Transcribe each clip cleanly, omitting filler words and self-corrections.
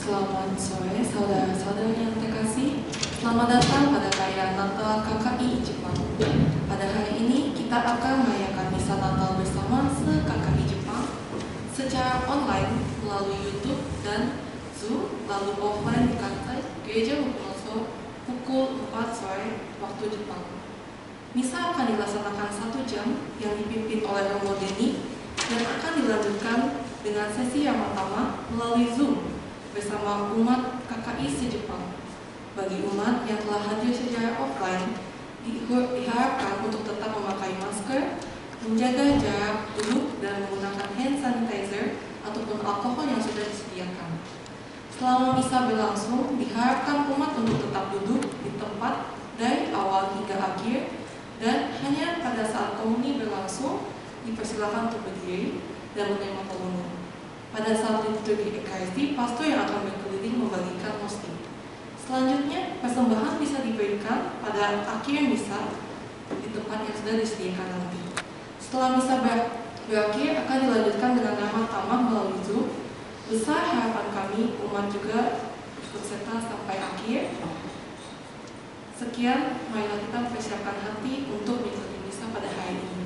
Selamat sore saudara-saudara yang terkasih. Selamat datang pada perayaan Natal KKI Jepang. Pada hari ini kita akan merayakan misa Natal bersama se-KKI Jepang secara online melalui YouTube dan Zoom, lalu offline di kantor Gereja Hukumoso pukul 4 sore waktu Jepang. Misa akan dilaksanakan 1 jam yang dipimpin oleh Romo Denny dan akan dilanjutkan dengan sesi yang pertama melalui Zoom bersama umat KKI se-Jepang. Bagi umat yang telah hadir secara offline, diharapkan untuk tetap memakai masker, menjaga jarak duduk, dan menggunakan hand sanitizer ataupun alkohol yang sudah disediakan. Selama misa berlangsung, diharapkan umat untuk tetap duduk di tempat dari awal hingga akhir, dan hanya pada saat komuni berlangsung, dipersilakan untuk berdiri dan menerima komuni. Pada saat liturgi Ekaristi, pastor yang akan berkeliling membagikan hostia. Selanjutnya, persembahan bisa diberikan pada akhir misa di tempat yang sudah disediakan nanti. Setelah misa berakhir, akan dilanjutkan dengan ramah tamah melalui Zoom. Besar harapan kami, umat juga ikut serta sampai akhir. Sekian, marilah kita mempersiapkan hati untuk mengikuti misa pada hari ini.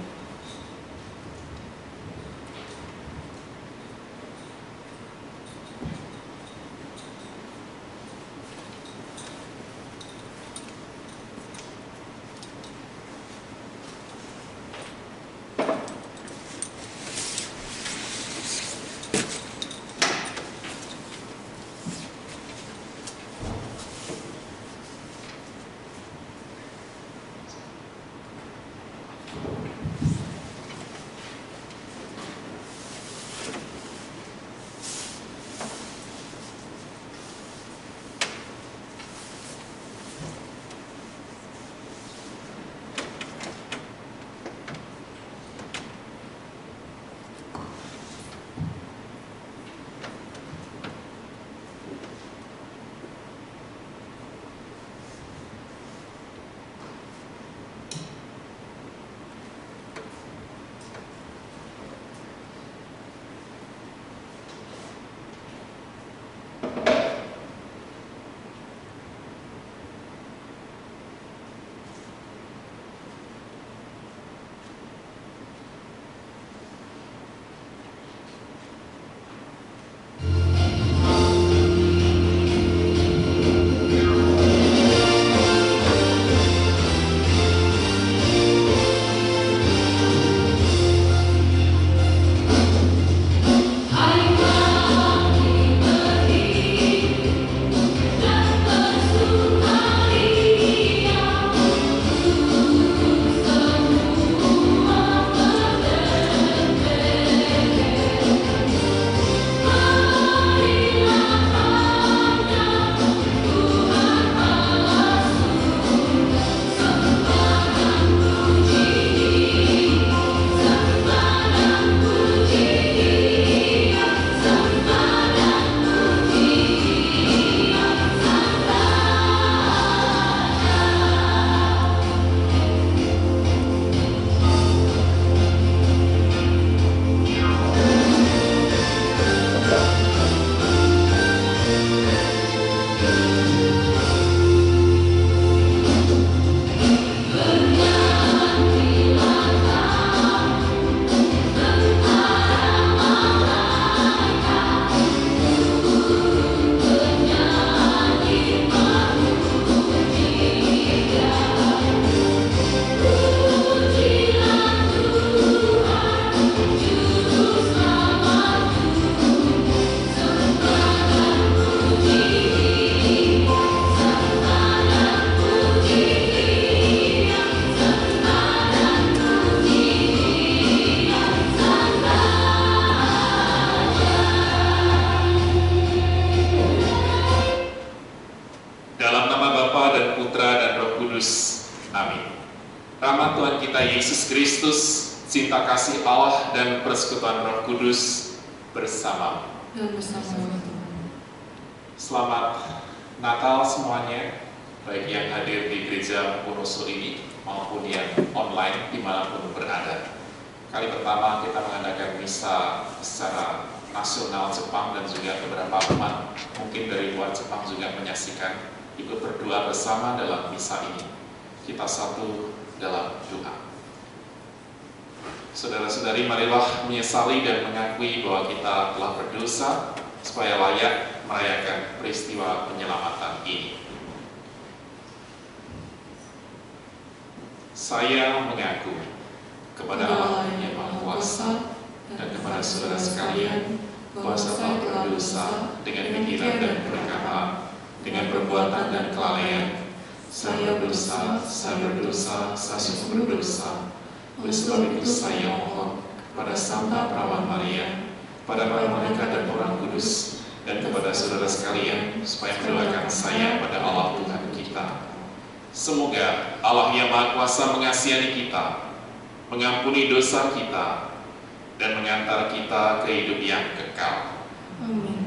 Cinta kasih Allah dan persekutuan Roh Kudus bersama. Dan bersama Tuhan. Selamat Natal semuanya, baik yang hadir di Gereja Hukumoso ini maupun yang online dimanapun berada. Kali pertama kita mengadakan misa secara nasional Jepang dan juga beberapa umat mungkin dari luar Jepang juga menyaksikan, ikut berdoa bersama dalam misa ini. Kita satu dalam doa. Saudara-saudari, marilah menyesali dan mengakui bahwa kita telah berdosa supaya layak merayakan peristiwa penyelamatan ini. Saya mengaku kepada Allah yang Maha Kuasa dan kepada saudara sekalian bahwa saya telah berdosa dengan pikiran dan perkata, dengan perbuatan dan kelalaian. Saya berdosa, saya sungguh berdosa. Oleh sebab itu saya mohon pada Santa Perawan Maria, pada para malaikat dan orang kudus, dan kepada saudara sekalian supaya mendoakan saya pada Allah Tuhan kita. Semoga Allah yang Maha Kuasa mengasihani kita, mengampuni dosa kita, dan mengantar kita ke hidup yang kekal. Amin.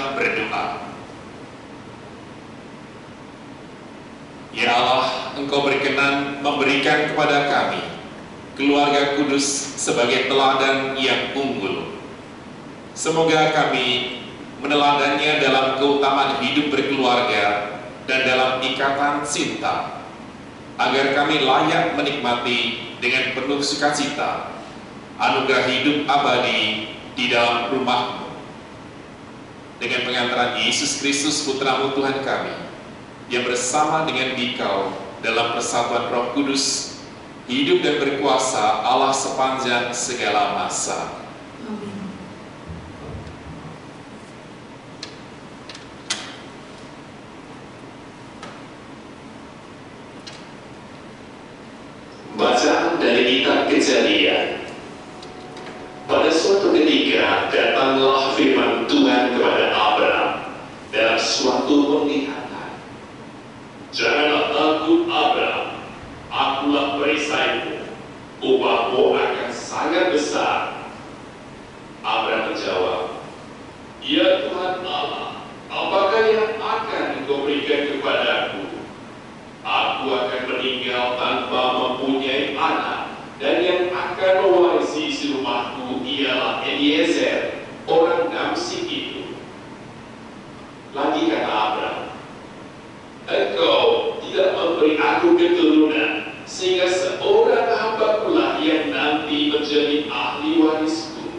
kita berdoa. Ya Allah, Engkau berkenan memberikan kepada kami keluarga kudus sebagai teladan yang unggul. Semoga kami meneladannya dalam keutamaan hidup berkeluarga dan dalam ikatan cinta, agar kami layak menikmati dengan penuh sukacita anugerah hidup abadi di dalam rumah-Mu. Dengan pengantaran Yesus Kristus Putra-Mu Tuhan kami, yang bersama dengan Dikau dalam persatuan Roh Kudus, hidup dan berkuasa Allah sepanjang segala masa. Amin. Bacaan dari kitab Kejadian. Pada suatu ketika datanglah firman Tuhan kepada Abraham dalam suatu penglihatan. Janganlah takut Abraham, akulah perisaimu, upahmu akan sangat besar. Abraham menjawab, ya Tuhan Allah, apakah yang akan Engkau berikan kepadaku? Aku akan meninggal tanpa mempunyai anak, dan yang akan mewarisi isi rumahku ialah Eliezer, orang Damsyik itu. Lagi kata Abraham, Engkau tidak memberi aku keturunan, sehingga seorang hamba-Kulah yang nanti menjadi ahli warisku.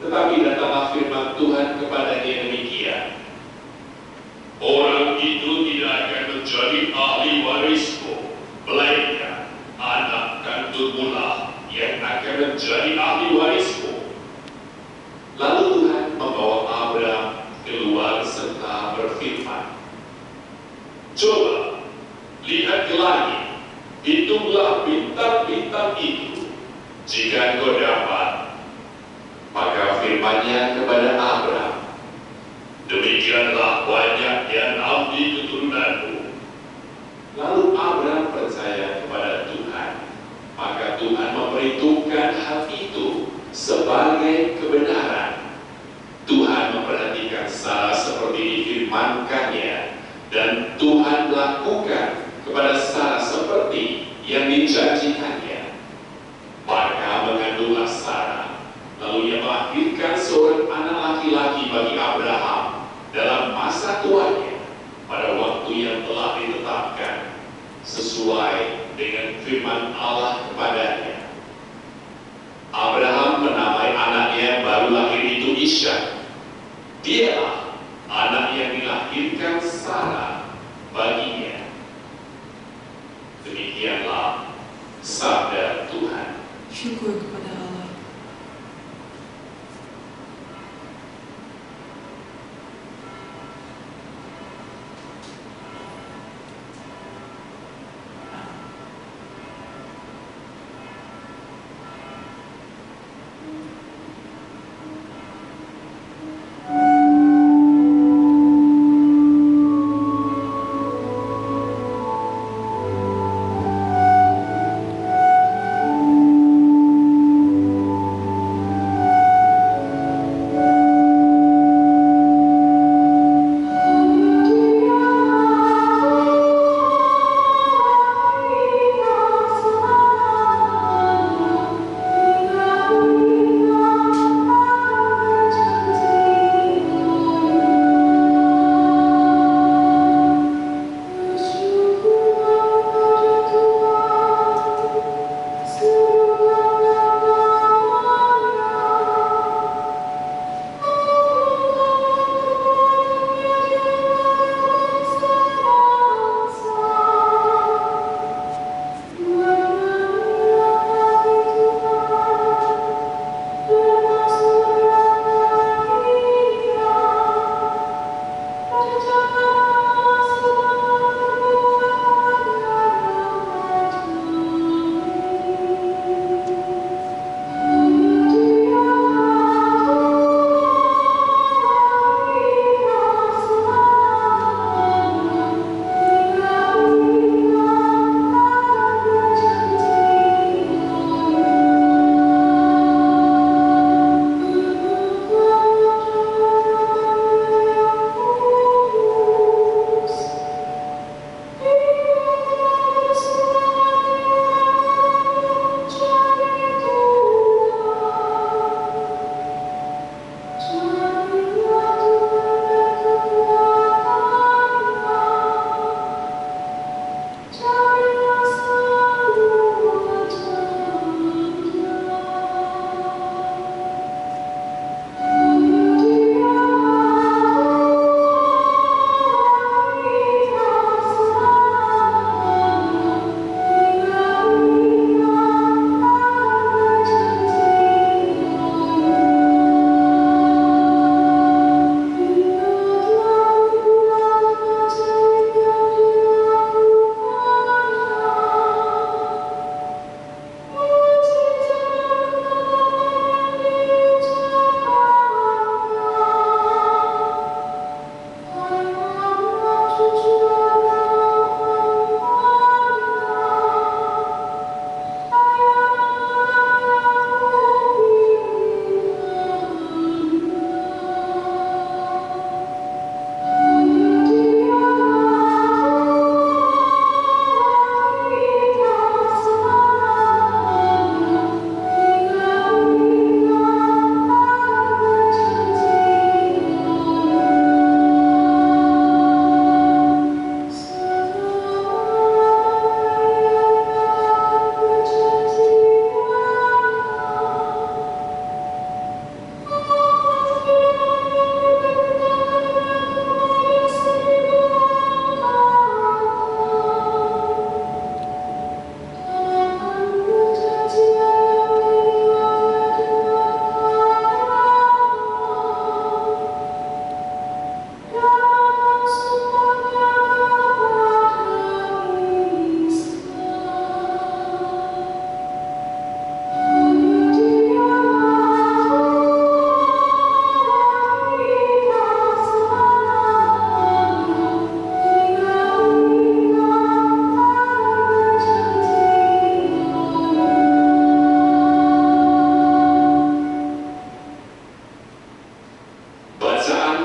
Tetapi datanglah firman Tuhan kepadanya demikian, orang itu tidak akan menjadi ahli warisku, melainkan anak kandungmulah yang akan menjadi ahli warisku. Lalu Tuhan membawa Abraham keluar serta berfirman, coba lihat ke langit, hitunglah bintang-bintang itu, jika engkau dapat. Maka firman-Nya kepada Abraham, demikianlah banyaknya nanti keturunanmu. Lalu Abraham percaya kepada Tuhan, maka Tuhan memperhitungkan hal itu sebagai kebenaran. Tuhan memperhatikan Sarah seperti difirmankannya, dan Tuhan melakukan kepada Sarah seperti yang dijanjikannya. Maka mengandunglah Sarah, lalu ia melahirkan seorang anak laki-laki bagi Abraham dalam masa tuanya, pada waktu yang telah ditetapkan, sesuai dengan firman Allah kepadanya. Abraham menamai anaknya yang baru lahir itu Ishak. Dialah anak yang dilahirkan Sarah baginya. Demikianlah sabda Tuhan. Syukur kepada Allah.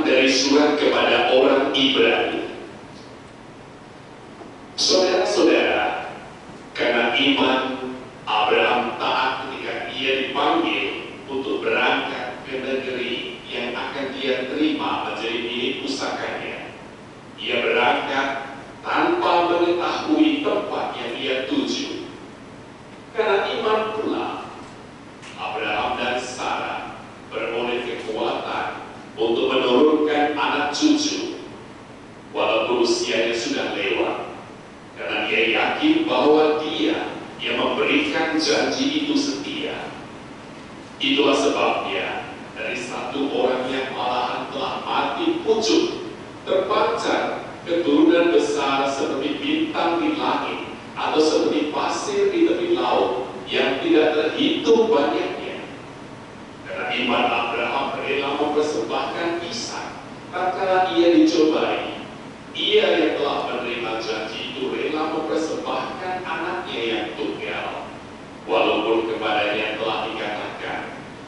dari surat kepada orang Ibrani. Saudara-saudara, karena iman Abraham taat ketika ia dipanggil untuk berangkat ke negeri yang akan dia terima menjadi milik pusakanya. Ia berangkat tanpa mengetahui tempat yang ia tuju. Karena iman pula Abraham dan Sarah beroleh kekuatan untuk menurunkan anak cucu walaupun usianya sudah lewat, karena dia yakin bahwa dia yang memberikan janji itu setia. Itulah sebabnya dari satu orang yang malahan telah mati pucuk terpancar keturunan besar seperti bintang di langit atau seperti pasir di tepi laut yang tidak terhitung banyaknya. Karena iman Abraham rela mempersembahkan Ishak tatkala ia dicobai. Ia yang telah menerima janji itu rela mempersembahkan anaknya yang tunggal, walaupun kepadanya telah dikatakan,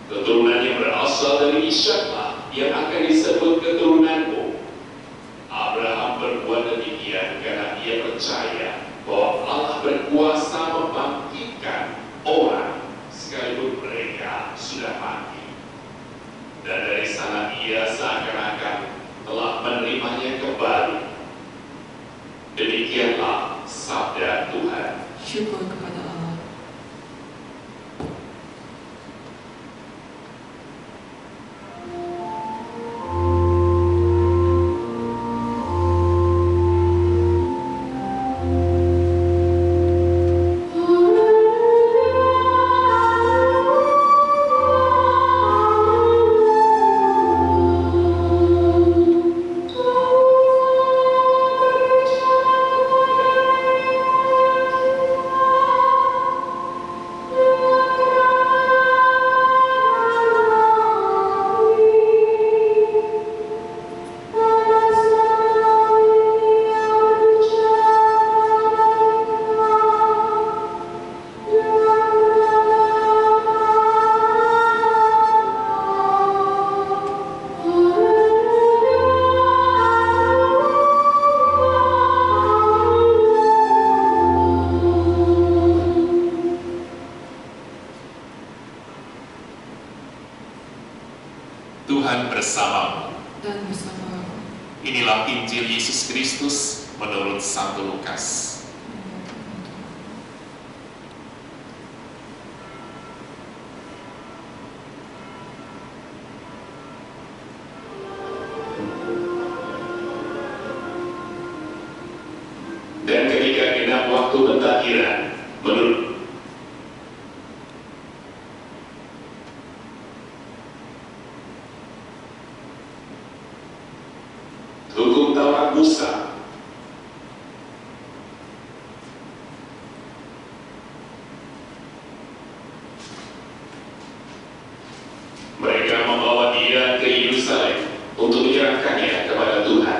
keturunan yang berasal dari Ishaklah yang akan disebut keturunanmu. Abraham berbuat demikian karena ia percaya bahwa Allah berkuasa membangkitkan orang sekalipun mereka sudah mati. Dan dari sana ia seakan-akan telah menerimanya kembali. Demikianlah sabda Tuhan. Syukur kepada Allah. Tuhan bersamamu. Dan bersama Inilah Injil Yesus Kristus menurut Santo Lukas. Dan ketika genap waktu pentakbiran menurut hukum Taurat Musa, mereka membawa dia ke Yerusalem untuk menyerahkannya kepada Tuhan.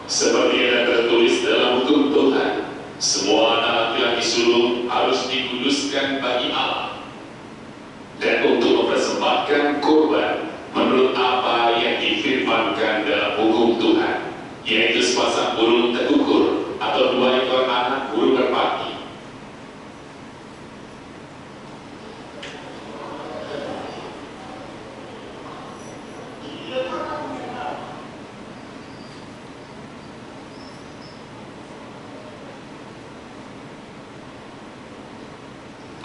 Seperti yang tertulis dalam hukum Tuhan, semua anak laki-laki sulung harus dikuduskan bagi Allah dan untuk mempersembahkan korban menurut apa yang difirmankan dalam hukum Tuhan, yaitu sepasang burung terukur atau 2 ekor anak burung merpati.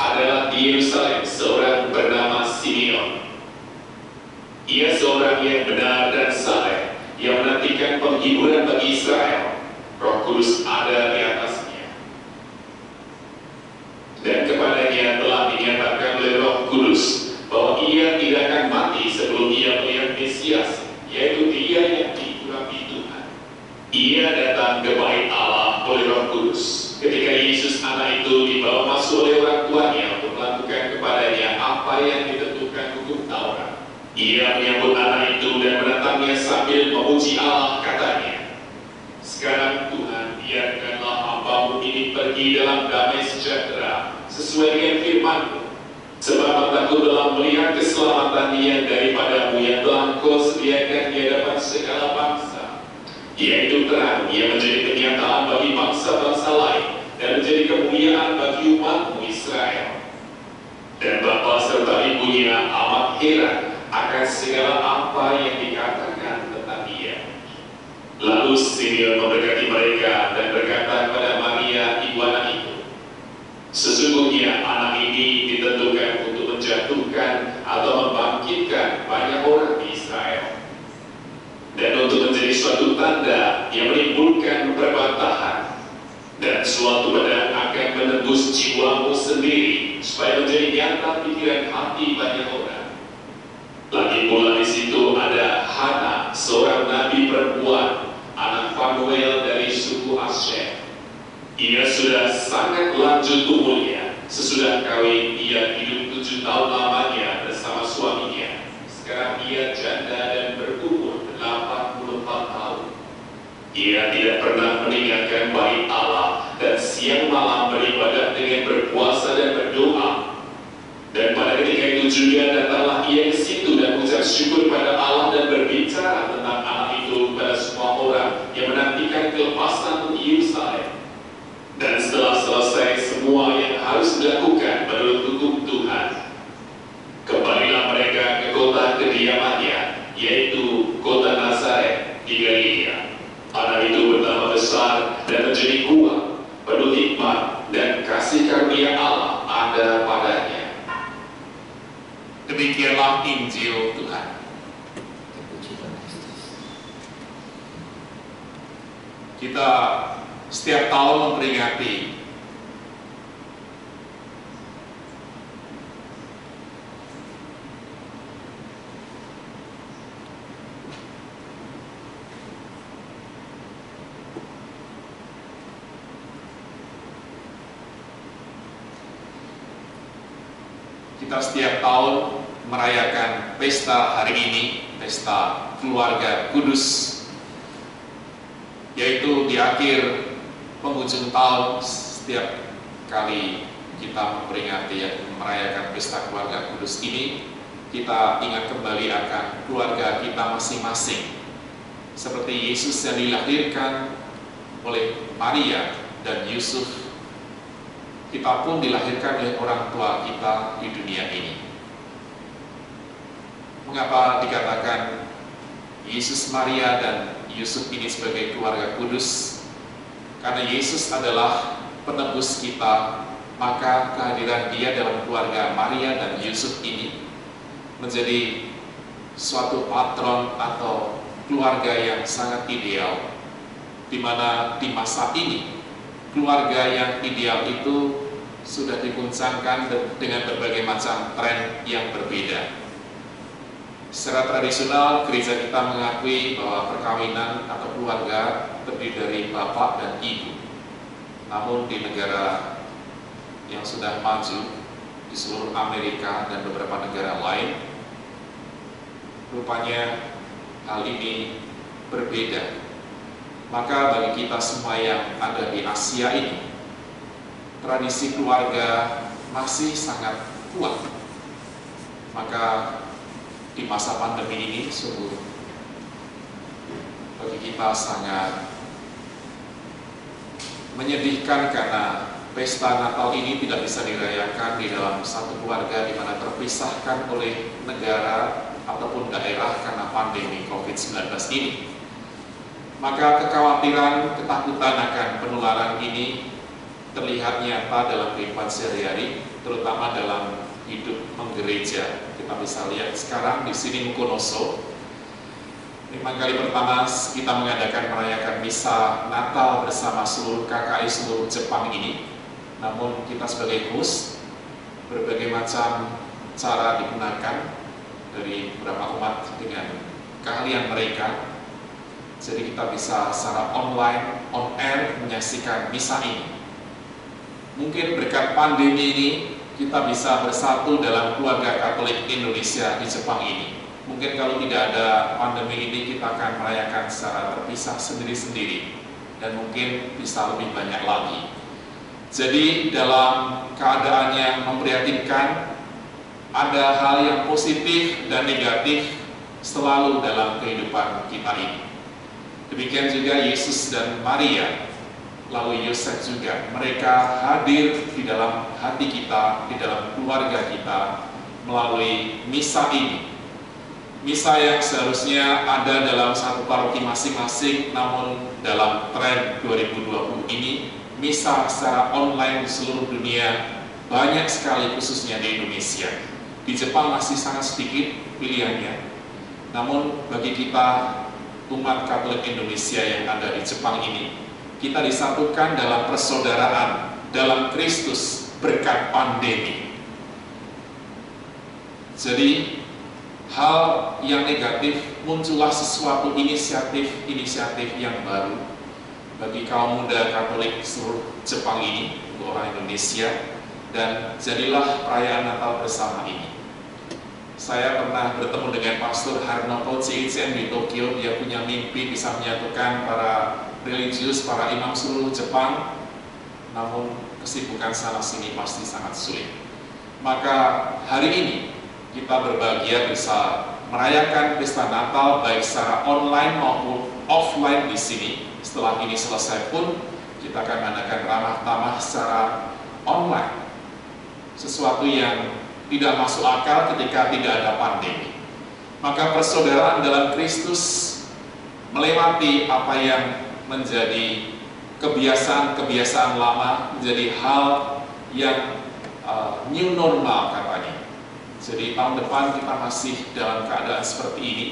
Adalah di Yerusalem seorang bernama Simeon. Ia seorang yang benar dan saleh, yang menantikan penghiburan bagi Israel. Roh Kudus ada di atasnya, dan kepadanya telah dinyatakan oleh Roh Kudus bahwa ia tidak akan mati sebelum ia melihat Mesias, yaitu Dia yang diurapi Tuhan. Ia datang ke bait Allah oleh Roh Kudus. Ketika Yesus anak itu dibawa masuk oleh orang tuanya untuk melakukan kepadanya apa yang ditentukan hukum Taurat, Ia menyambut anak itu dan menatangnya sambil memuji Allah, katanya, "Sekarang Tuhan, biarkanlah hamba-Mu ini pergi dalam damai sejahtera sesuai dengan firman-Mu, sebab aku telah melihat keselamatan yang daripada-Mu yang telah Kau sediakan di hadapan segala bangsa, yaitu terang yang menjadi kenyataan bagi bangsa-bangsa lain dan menjadi kemuliaan bagi umat-Mu Israel." Dan bapa serta ibunya amat heran akan segala apa yang dikatakan tentang dia. Lalu Simeon memberkati mereka dan berkata kepada Maria, ibu anak itu, "Sesungguhnya anak ini ditentukan untuk menjatuhkan atau membangkitkan banyak orang di Israel, dan untuk menjadi suatu tanda yang menimbulkan perbantahan, dan suatu pedang akan menembus jiwamu sendiri, supaya menjadi nyata pikiran hati banyak orang." Lagi pula di situ ada Hana, seorang nabi perempuan, anak Fanuel dari suku Asher. Ia sudah sangat lanjut umurnya. Sesudah kawin, ia hidup 7 tahun lamanya bersama suaminya. Sekarang ia janda dan berumur 84 tahun. Ia tidak pernah meninggalkan bait Allah dan siang malam beribadah dengan berpuasa dan berdoa. Dan pada ketika itu juga datanglah ia ke situ dan mengucap syukur pada Allah dan berbicara tentang anak itu kepada semua orang yang menantikan kelepasan di Yerusalem. Dan setelah selesai semua yang harus dilakukan menurut hukum Tuhan, kembalilah mereka ke kota kediamannya, yaitu kota Nazaret di Galilea. Anak itu bertambah besar dan menjadi kuat, penuh hikmat dan kasih karunia Allah ada padanya. Demikianlah Injil Tuhan. Kita setiap tahun memperingati merayakan pesta hari ini, pesta keluarga kudus, yaitu di akhir penghujung tahun setiap kali kita memperingati merayakan pesta keluarga kudus ini, kita ingat kembali akan keluarga kita masing-masing. Seperti Yesus yang dilahirkan oleh Maria dan Yusuf, kita pun dilahirkan oleh orang tua kita di dunia ini. Mengapa dikatakan Yesus, Maria, dan Yusuf ini sebagai keluarga kudus? Karena Yesus adalah penebus kita, maka kehadiran Dia dalam keluarga Maria dan Yusuf ini menjadi suatu patron atau keluarga yang sangat ideal, di mana di masa ini keluarga yang ideal itu sudah diguncangkan dengan berbagai macam tren yang berbeda. Secara tradisional, gereja kita mengakui bahwa perkawinan atau keluarga terdiri dari bapak dan ibu. Namun di negara yang sudah maju, di seluruh Amerika dan beberapa negara lain, rupanya hal ini berbeda. Maka bagi kita semua yang ada di Asia ini, tradisi keluarga masih sangat kuat. Maka di masa pandemi ini sungguh bagi kita sangat menyedihkan karena pesta Natal ini tidak bisa dirayakan di dalam satu keluarga di mana terpisahkan oleh negara ataupun daerah karena pandemi COVID-19 ini. Maka kekhawatiran, ketakutan akan penularan ini terlihat nyata dalam kehidupan sehari-hari, terutama dalam hidup menggereja. Kita bisa lihat sekarang di sini Mukonoso, memang kali pertama kita merayakan misa Natal bersama seluruh KKI seluruh Jepang ini. Namun kita sebagai host, berbagai macam cara digunakan dari beberapa umat dengan keahlian mereka. Jadi kita bisa secara online, on air menyaksikan misa ini. Mungkin berkat pandemi ini kita bisa bersatu dalam keluarga Katolik Indonesia di Jepang ini. Mungkin kalau tidak ada pandemi ini kita akan merayakan secara terpisah sendiri-sendiri dan mungkin bisa lebih banyak lagi. Jadi dalam keadaan yang memprihatinkan, ada hal yang positif dan negatif selalu dalam kehidupan kita ini. Demikian juga Yesus dan Maria, lalu Yosef juga, mereka hadir di dalam hati kita, di dalam keluarga kita melalui misa ini. Misa yang seharusnya ada dalam satu paroki masing-masing, namun dalam tren 2020 ini, misa secara online di seluruh dunia banyak sekali, khususnya di Indonesia. Di Jepang masih sangat sedikit pilihannya, namun bagi kita umat Katolik Indonesia yang ada di Jepang ini, kita disatukan dalam persaudaraan dalam Kristus berkat pandemi. Jadi hal yang negatif, muncullah sesuatu inisiatif yang baru bagi kaum muda Katolik seluruh Jepang ini, orang Indonesia, dan jadilah perayaan Natal bersama ini. Saya pernah bertemu dengan Pastor Harnoto CICM di Tokyo. Dia punya mimpi bisa menyatukan para religius, para imam seluruh Jepang, namun kesibukan sana-sini pasti sangat sulit. Maka hari ini kita berbahagia bisa merayakan pesta Natal baik secara online maupun offline di sini. Setelah ini selesai pun kita akan mengadakan ramah tamah secara online. Sesuatu yang tidak masuk akal ketika tidak ada pandemi. Maka persaudaraan dalam Kristus melewati apa yang menjadi kebiasaan-kebiasaan lama, menjadi hal yang new normal katanya. Jadi tahun depan kita masih dalam keadaan seperti ini.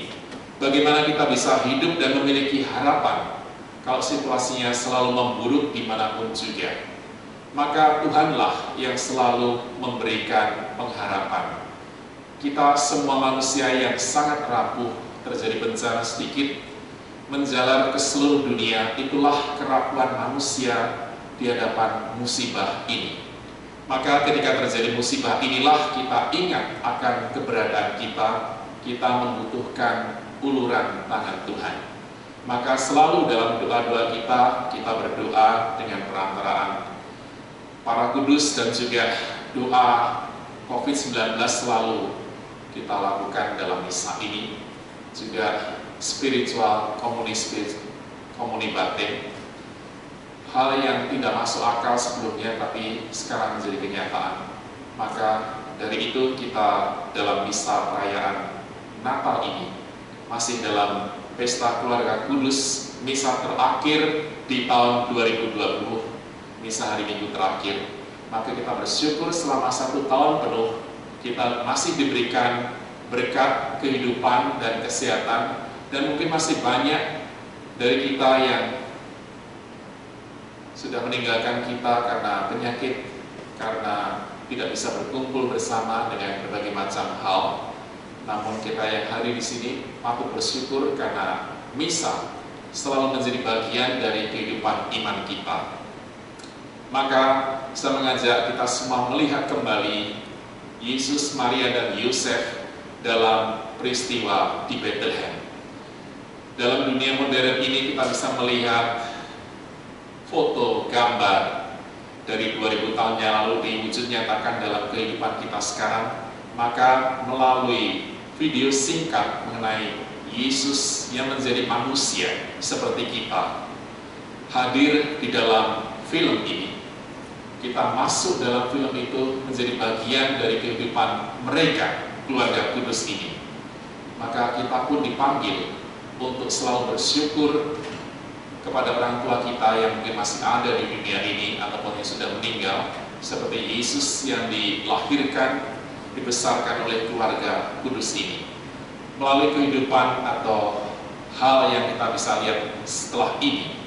Bagaimana kita bisa hidup dan memiliki harapan kalau situasinya selalu memburuk dimanapun juga. Maka Tuhanlah yang selalu memberikan pengharapan. Kita semua manusia yang sangat rapuh, terjadi bencana sedikit, menjalar ke seluruh dunia, itulah kerapuhan manusia di hadapan musibah ini. Maka ketika terjadi musibah inilah kita ingat akan keberadaan kita membutuhkan uluran tangan Tuhan. Maka selalu dalam doa-doa kita berdoa dengan perantaraan para kudus dan juga doa COVID-19 selalu kita lakukan dalam misa ini. Juga spiritual komuni batin. Hal yang tidak masuk akal sebelumnya tapi sekarang menjadi kenyataan. Maka dari itu kita dalam misa perayaan Natal ini masih dalam pesta keluarga kudus, misa terakhir di tahun 2020, misa hari Minggu terakhir. Maka kita bersyukur selama 1 tahun penuh kita masih diberikan berkat kehidupan dan kesehatan, dan mungkin masih banyak dari kita yang sudah meninggalkan kita karena penyakit, karena tidak bisa berkumpul bersama dengan berbagai macam hal. Namun kita yang hadir di sini patut bersyukur karena misa selalu menjadi bagian dari kehidupan iman kita. Maka saya mengajak kita semua melihat kembali Yesus, Maria, dan Yosef dalam peristiwa di Bethlehem. Dalam dunia modern ini kita bisa melihat foto, gambar dari 2000 tahun yang lalu diwujud nyatakan dalam kehidupan kita sekarang. Maka melalui video singkat mengenai Yesus yang menjadi manusia seperti kita, hadir di dalam film ini, kita masuk dalam film itu menjadi bagian dari kehidupan mereka, keluarga kudus ini. Maka kita pun dipanggil untuk selalu bersyukur kepada orang tua kita yang mungkin masih ada di dunia ini ataupun yang sudah meninggal, seperti Yesus yang dilahirkan, dibesarkan oleh keluarga kudus ini. Melalui kehidupan atau hal yang kita bisa lihat setelah ini,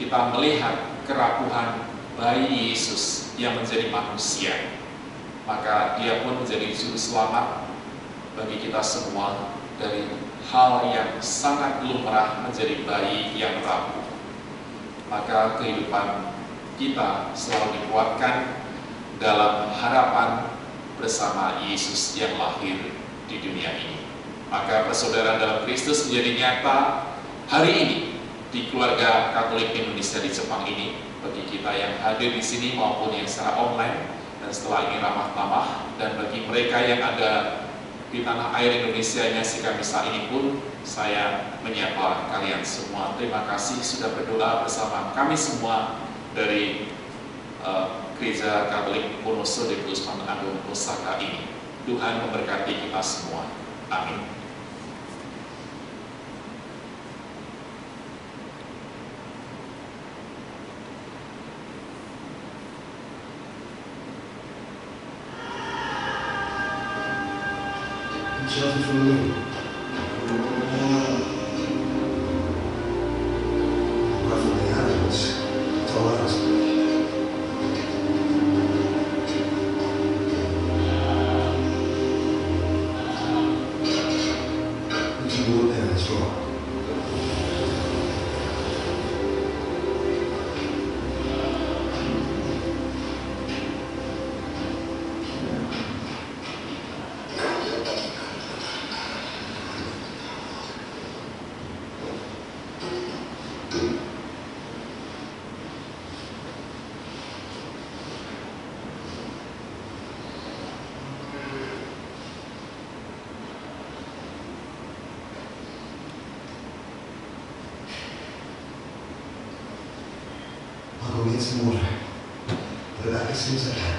kita melihat kerapuhan bayi Yesus yang menjadi manusia. Maka dia pun menjadi juru selamat bagi kita semua dari hal yang sangat lumrah menjadi bayi yang rapuh. Maka kehidupan kita selalu dikuatkan dalam harapan bersama Yesus yang lahir di dunia ini. Maka persaudaraan dalam Kristus menjadi nyata hari ini di keluarga Katolik Indonesia di Jepang ini, bagi kita yang hadir di sini maupun yang secara online dan setelah ini ramah tamah, dan bagi mereka yang ada di tanah air Indonesia yang menyaksikan misa ini pun saya menyapa kalian semua. Terima kasih sudah berdoa bersama kami semua dari Gereja Katolik Wonosobo di Usman Agung Osaka ini. Tuhan memberkati kita semua. Amin. Shelter from the wind. Apart from the animals, it's all us. We keep moving down this road. I'll go get some water. Put it back as soon as I can.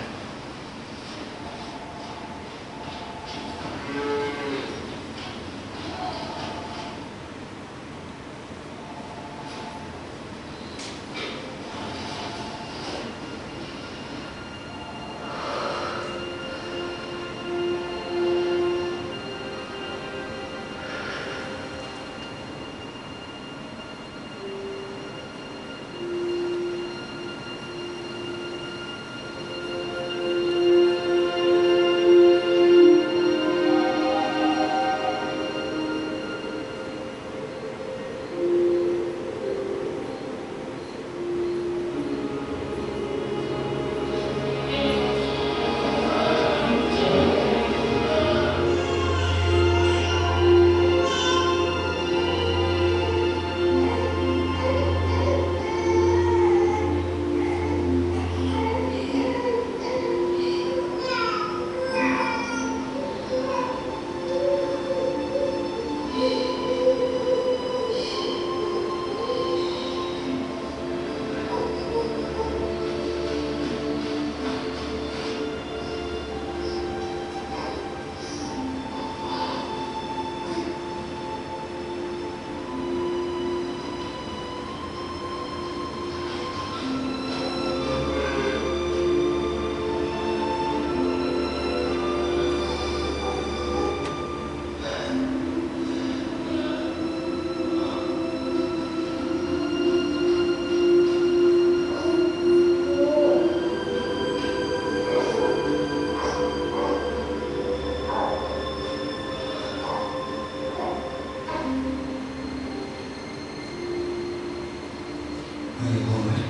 Are you all right?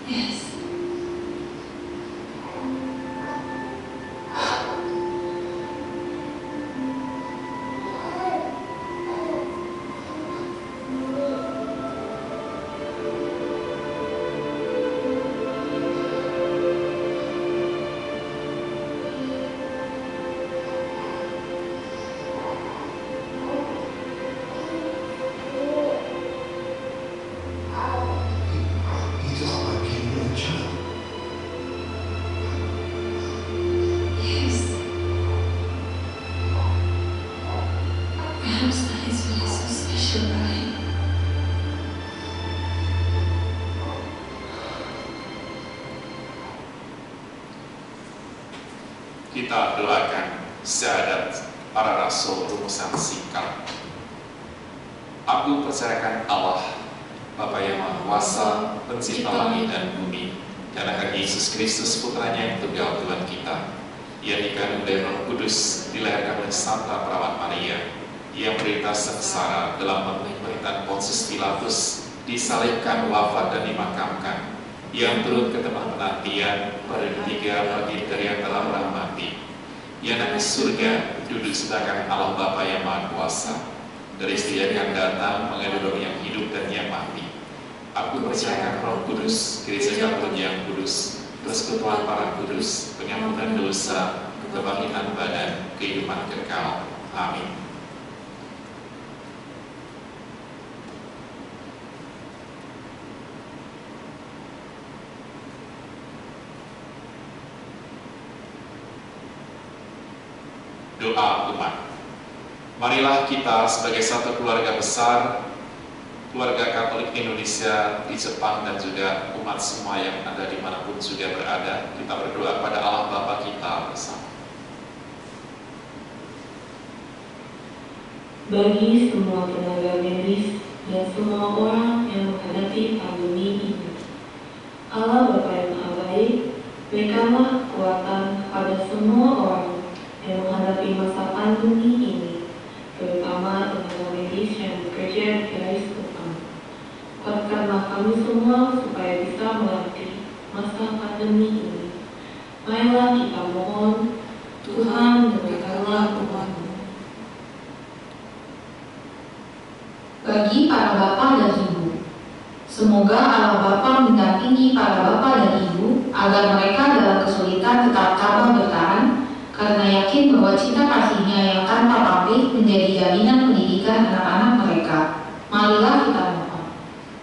Yes. He just became a child. Yes. Perhaps that is why it's so special, right? Kita doakan syahadat para rasul rumusan singkat. Aku percayakan Allah, Bapa yang Maha Kuasa, Pencipta langit dan bumi, dan akan Yesus Kristus Putranya yang tunggal Tuhan kita. Ia dikandung dari Roh Kudus, dilahirkan oleh Santa Perawat Maria. Ia menderita sengsara dalam pemerintahan Pontius Pilatus, disalibkan, wafat dan dimakamkan. Ia turun ke tempat penantian pada ketiga bangkit dari antara orang mati. Ia naik ke surga, duduk sedangkan Allah Bapa yang Maha Kuasa, dari Dia akan datang mengadu yang hidup dan yang mati. Aku percayakan Roh Kudus, Gereja Katolik yang kudus, persekutuan para kudus, pengampunan dosa, kebangkitan badan, kehidupan kekal. Amin. Doa umat. Marilah kita sebagai satu keluarga besar, keluarga Katolik Indonesia di Jepang dan juga umat semua yang ada dimanapun juga berada, kita berdoa pada Allah Bapa kita bersama. Bagi semua tenaga medis dan semua orang yang menghadapi pandemi ini, Allah Bapa yang Maha Baik, berikanlah kekuatan pada semua orang yang menghadapi masa pandemi ini, terutama tenaga medis yang bekerja di garis depan. Kuatkanlah kami semua supaya bisa melewati masa pandemi ini. Marilah kita mohon, Tuhan berikanlah umat-Mu. Bagi para bapak dan ibu, semoga Allah Bapa mendampingi para bapak dan ibu agar mereka dalam kesulitan tetap tabah bertahan, karena yakin bahwa cinta kasih-Nya yang tanpa pamrih menjadi jaminan pendidikan anak-anak mereka. Marilah kita mohon.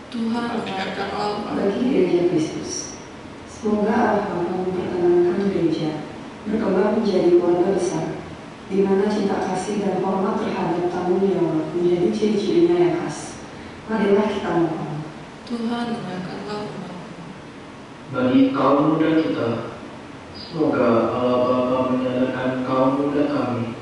Tuhan dengarkanlah Bagi Gereja Kristus, semoga Allah Bapa memperkenankan gereja berkembang menjadi keluarga besar, di mana cinta kasih dan hormat terhadap tamu jawab menjadi ciri-cirinya yang khas. Marilah kita mohon. Tuhan dengarkanlah umat. Bagi kaum muda kita, semoga Allah Bapa menyadarkan kaum muda kami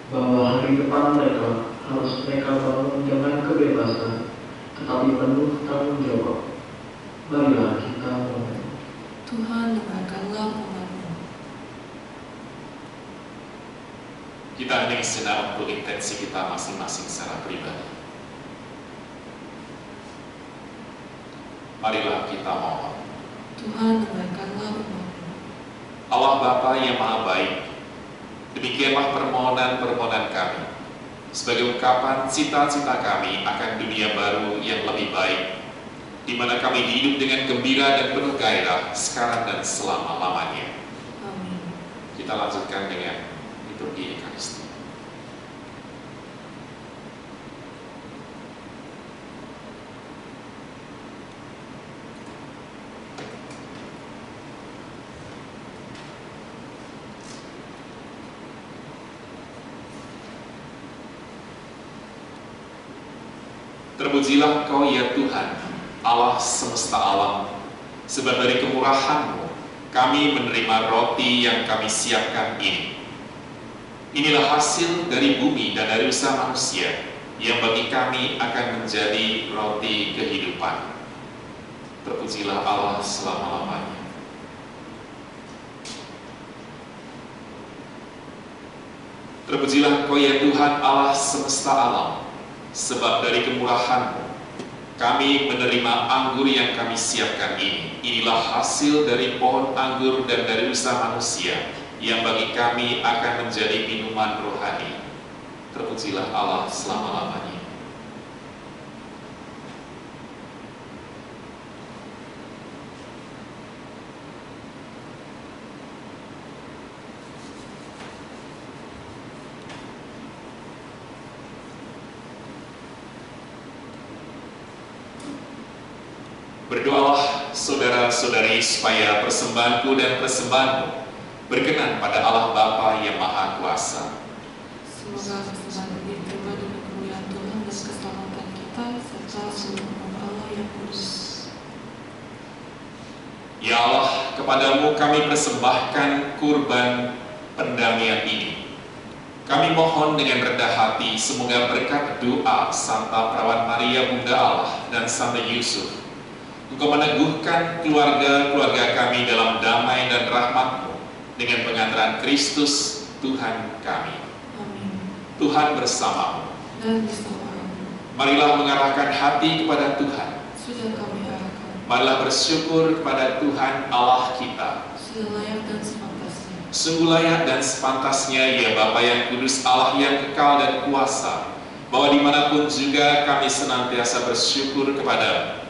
bahwa hari depan mereka harus mereka bangun dengan kebebasan, tetapi penuh tanggung jawab. Marilah kita mohon. Tuhan dengarkanlah umat-Mu. Kita hening sejenak untuk intensi kita masing-masing secara pribadi. Marilah kita mohon. Tuhan dengarkanlah umat-Mu. Allah Bapa yang Maha Baik, demikianlah permohonan-permohonan kami sebagai ungkapan cita-cita kami akan dunia baru yang lebih baik, di mana kami hidup dengan gembira dan penuh gairah sekarang dan selama-lamanya. Amin. Kita lanjutkan dengan liturgi Ekaristi. Terpujilah Engkau ya Tuhan, Allah semesta alam, sebab dari kemurahan-Mu kami menerima roti yang kami siapkan ini. Inilah hasil dari bumi dan dari usaha manusia, yang bagi kami akan menjadi roti kehidupan. Terpujilah Allah selama-lamanya. Terpujilah Engkau ya Tuhan, Allah semesta alam, sebab dari kemurahan-Mu kami menerima anggur yang kami siapkan ini. Inilah hasil dari pohon anggur dan dari usaha manusia, yang bagi kami akan menjadi minuman rohani. Terpujilah Allah selama-lamanya. Berdoalah saudara-saudari supaya persembahanku dan persembahanmu berkenan pada Allah Bapa yang Maha Kuasa. Semoga persembahan ini diterima dengan kemuliaan Tuhan dan keselamatan kita serta seluruh umat Allah yang kudus. Ya Allah, kepadamu kami persembahkan kurban pendamaian ini. Kami mohon dengan rendah hati semoga berkat doa Santa Perawan Maria Bunda Allah dan Santa Yusuf, Engkau meneguhkan keluarga-keluarga kami dalam damai dan rahmat-Mu dengan pengantaran Kristus Tuhan kami. Amin. Tuhan bersamamu. Dan bersamamu. Marilah mengarahkan hati kepada Tuhan. Sudah kami arahkan. Marilah bersyukur kepada Tuhan Allah kita. Sudah layak dan sepantasnya. Sungguh layak dan sepantasnya ya Bapa yang kudus, Allah yang kekal dan kuasa, bahwa dimanapun juga kami senantiasa bersyukur kepadamu.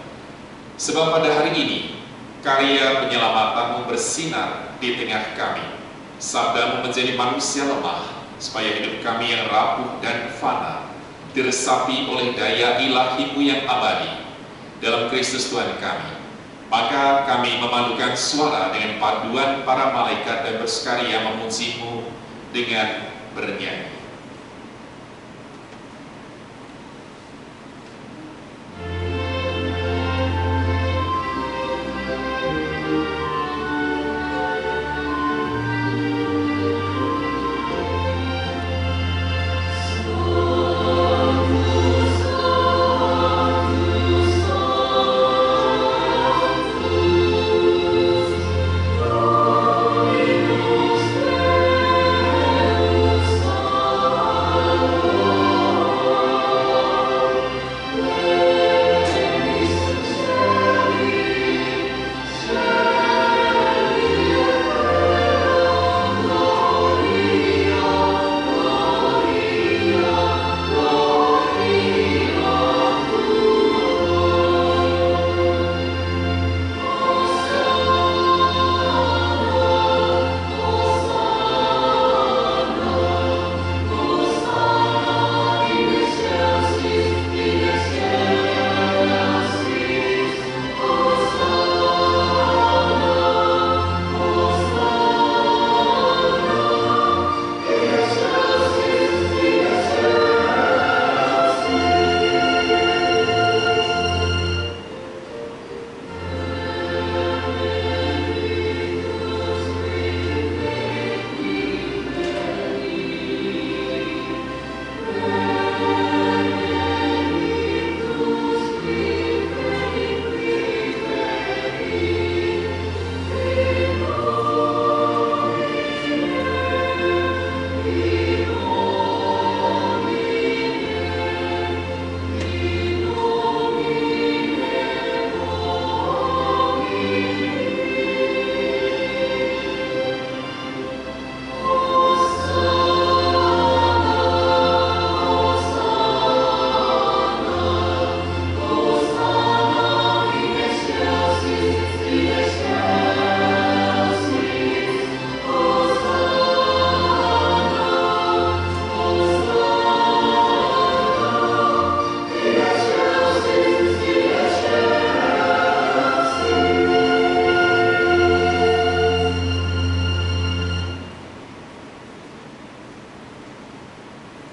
Sebab pada hari ini, karya penyelamatanmu bersinar di tengah kami. Sabdamu menjadi manusia lemah, supaya hidup kami yang rapuh dan fana diresapi oleh daya ilahi-Mu yang abadi dalam Kristus Tuhan kami. Maka kami memadukan suara dengan paduan para malaikat dan bersukaria memuji-Mu dengan bernyanyi.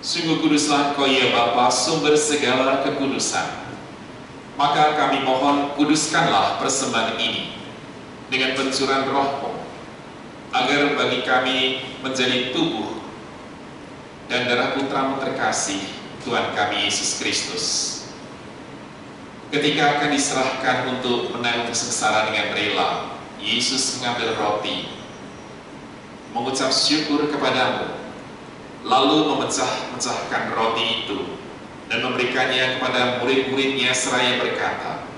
Sungguh kuduslah Engkau ya Bapa, sumber segala kekudusan. Maka kami mohon, kuduskanlah persembahan ini dengan pencurahan Roh-Mu, agar bagi kami menjadi tubuh dan darah Putra-Mu terkasih, Tuhan kami Yesus Kristus. Ketika akan diserahkan untuk menanggung sengsara dengan rela, Yesus mengambil roti, mengucap syukur kepadamu, lalu memecah-mecahkan roti itu dan memberikannya kepada murid-muridnya seraya berkata,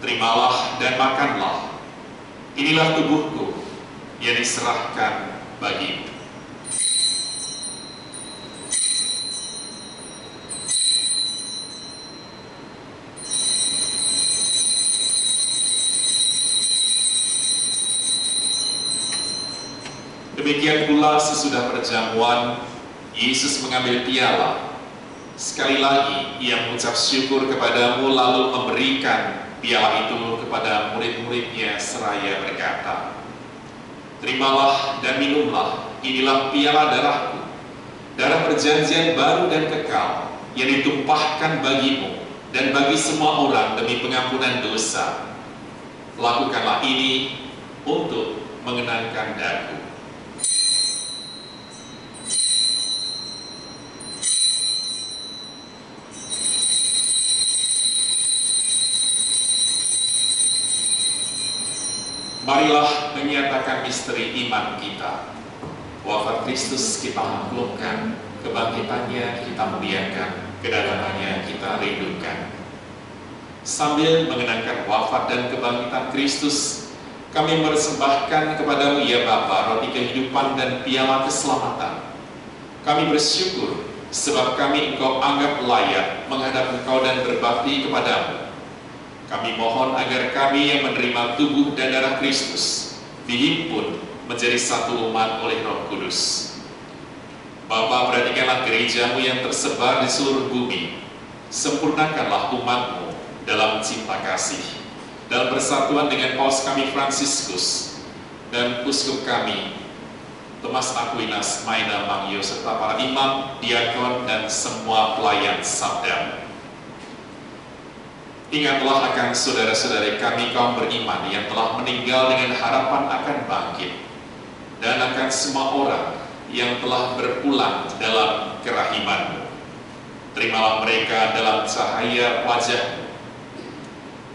"Terimalah dan makanlah, inilah tubuhku yang diserahkan bagimu." Demikian pula sesudah perjamuan, Yesus mengambil piala. Sekali lagi ia mengucap syukur kepadamu, lalu memberikan piala itu kepada murid-muridnya seraya berkata, "Terimalah dan minumlah, inilah piala darahku, darah perjanjian baru dan kekal, yang ditumpahkan bagimu dan bagi semua orang demi pengampunan dosa. Lakukanlah ini untuk mengenangkan daku." Marilah menyatakan misteri iman kita. Wafat Kristus kita maklumkan, kebangkitannya kita muliakan, kedatangannya kita rindukan. Sambil mengenangkan wafat dan kebangkitan Kristus, Kami mempersembahkan kepadamu ya Bapa roti kehidupan dan piala keselamatan. Kami bersyukur sebab kami Engkau anggap layak menghadap Engkau dan berbakti kepadamu. Kami mohon agar kami yang menerima tubuh dan darah Kristus dihimpun menjadi satu umat oleh Roh Kudus. Bapa, perhatikanlah gerejamu yang tersebar di seluruh bumi. Sempurnakanlah umatmu dalam cinta kasih, dalam persatuan dengan Paus kami Fransiskus dan uskup kami Thomas Aquinas Maeda Mangyo serta para imam, diakon dan semua pelayan sabda. Ingatlah akan saudara-saudari kami kaum beriman yang telah meninggal dengan harapan akan bangkit, dan akan semua orang yang telah berpulang dalam kerahiman-Mu. Terimalah mereka dalam cahaya wajah-Mu.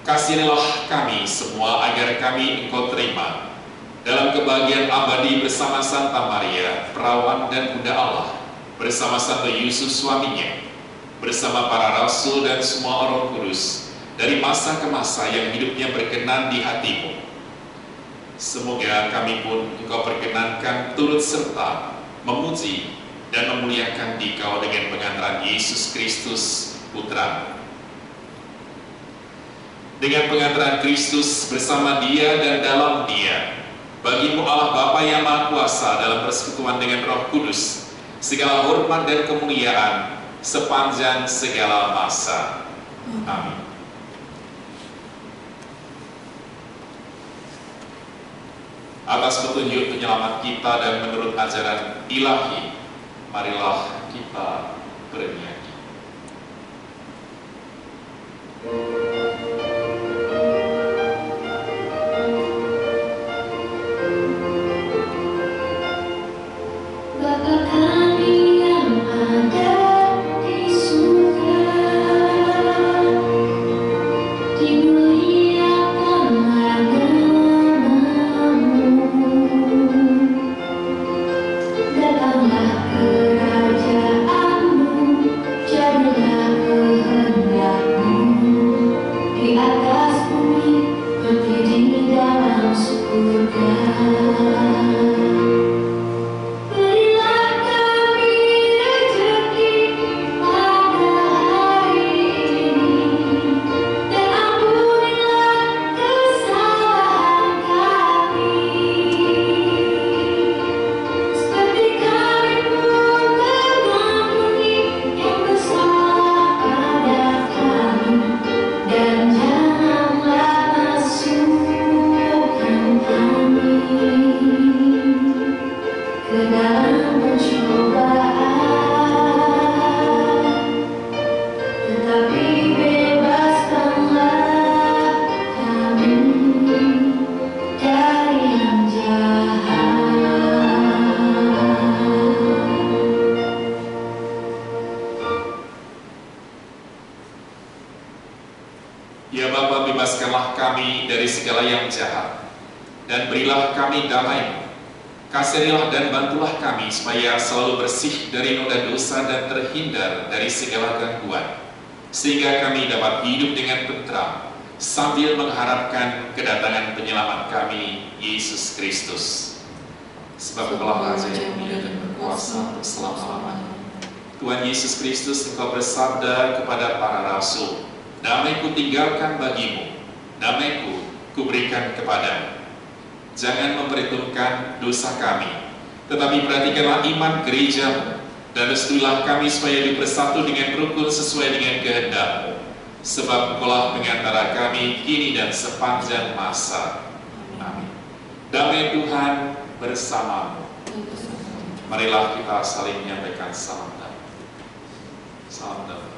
Kasihanilah kami semua agar kami Engkau terima dalam kebahagiaan abadi bersama Santa Maria, perawan dan Bunda Allah, bersama Santo Yusuf suaminya, bersama para rasul dan semua Roh Kudus, dari masa ke masa yang hidupnya berkenan di hati-Mu. Semoga kami pun Engkau perkenankan turut serta memuji dan memuliakan Dikau dengan pengantaran Yesus Kristus Putra. Dengan pengantaran Kristus bersama Dia dan dalam Dia, bagi-Mu Allah Bapa yang Maha Kuasa dalam persekutuan dengan Roh Kudus, segala hormat dan kemuliaan sepanjang segala masa. Amin. Atas petunjuk penyelamat kita dan menurut ajaran ilahi, marilah kita bernyanyi. Bapa kami yang ada di surga, dimuliakanlah nama-Mu. Datanglah kerajaan-Mu, jadilah kehendak-Mu di atas bumi seperti di dalam surga. Berilah kami rezeki pada hari ini, dan ampunilah kesalahan kami, seperti kami pun mengampuni yang bersalah pada kami. Dan janganlah masukkan kami ke dalam pencobaan, tetapi bebaskanlah kami dari yang jahat. Ya Bapa, bebaskanlah kami dari segala yang jahat, dan berilah kami damai-Mu. Kasihanilah dan bantulah kami supaya selalu bersih dari noda dosa dan terhindar dari segala gangguan, sehingga kami dapat hidup dengan tentram sambil mengharapkan kedatangan penyelamat kami, Yesus Kristus. Sebab Engkaulah Raja yang mulia dan berkuasa untuk selama-lamanya. Tuhan Yesus Kristus, Engkau bersabda kepada para rasul, "Damai-Ku tinggalkan bagimu, damai-Ku kuberikan kepadamu." Jangan memperhitungkan dosa kami, tetapi perhatikanlah iman gereja-Mu, dan restuilah kami supaya bersatu dengan rukun sesuai dengan kehendak-Mu. Sebab Engkaulah pengantara kami kini dan sepanjang masa. Amin. Damai Tuhan bersamamu. Marilah kita saling menyampaikan salam damai. Salam damai.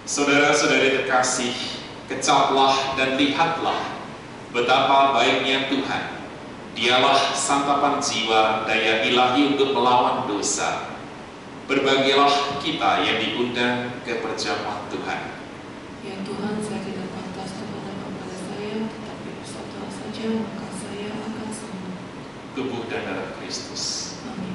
Saudara-saudari terkasih, kecaplah dan lihatlah betapa baiknya Tuhan. Dialah santapan jiwa daya ilahi untuk melawan dosa. Berbahagialah kita yang diundang ke perjamuan Tuhan. Ya Tuhan, saya tidak pantas terhadap kepada saya, tetapi bersabdalah saja, maka saya akan sembuh. Tubuh dan darah Kristus. Amin.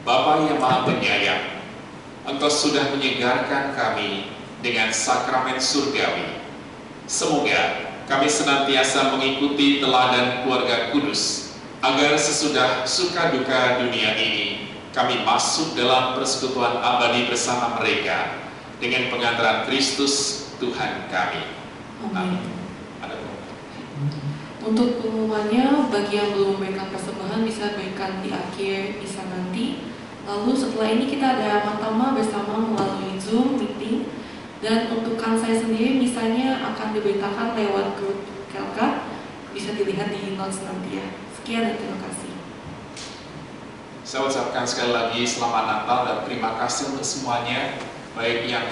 Bapa yang Maha Penyayang, Engkau sudah menyegarkan kami dengan sakramen surgawi. Semoga kami senantiasa mengikuti teladan keluarga kudus, agar sesudah suka duka dunia ini, kami masuk dalam persekutuan abadi bersama mereka dengan pengantaran Kristus Tuhan kami. Amin. Ada Untuk pengumumannya, bagi yang belum memberikan persembahan bisa berikan di akhir misa nanti. Lalu setelah ini kita ada Matama bersama melalui Zoom meeting. Dan untuk kansai sendiri misalnya akan diberitakan lewat grup Kelka. Bisa dilihat di notes nanti ya. Sekian dan terima kasih. Saya ucapkan sekali lagi selamat Natal dan terima kasih untuk semuanya, baik yang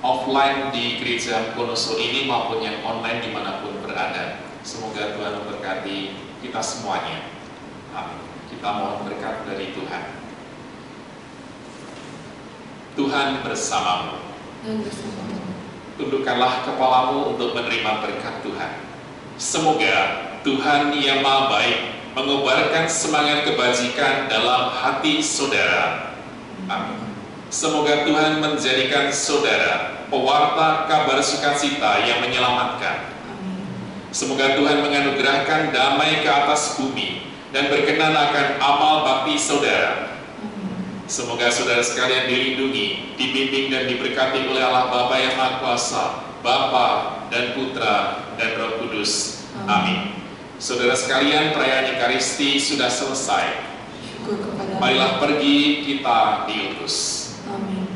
offline di gereja Wonoso ini maupun yang online dimanapun berada. Semoga Tuhan memberkati kita semuanya. Amin. Kita mohon berkat dari Tuhan. Tuhan bersamamu. Dan bersamamu. Tundukkanlah kepalamu untuk menerima berkat Tuhan. Semoga Tuhan yang Maha Baik mengobarkan semangat kebajikan dalam hati saudara. Amin. Semoga Tuhan menjadikan saudara pewarta kabar sukacita yang menyelamatkan. Semoga Tuhan menganugerahkan damai ke atas bumi dan berkenan akan amal bakti saudara. Semoga saudara sekalian dilindungi, dibimbing dan diberkati oleh Allah Bapa yang Maha Kuasa, Bapa dan Putra dan Roh Kudus. Amin. Saudara sekalian, perayaan Ekaristi sudah selesai. Marilah pergi, kita diutus. Amin.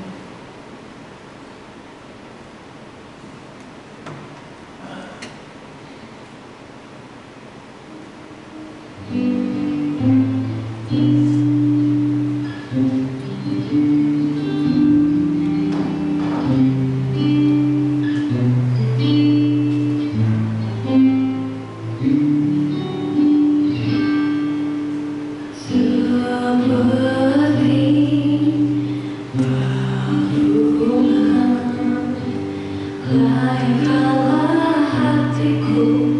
Lain hatiku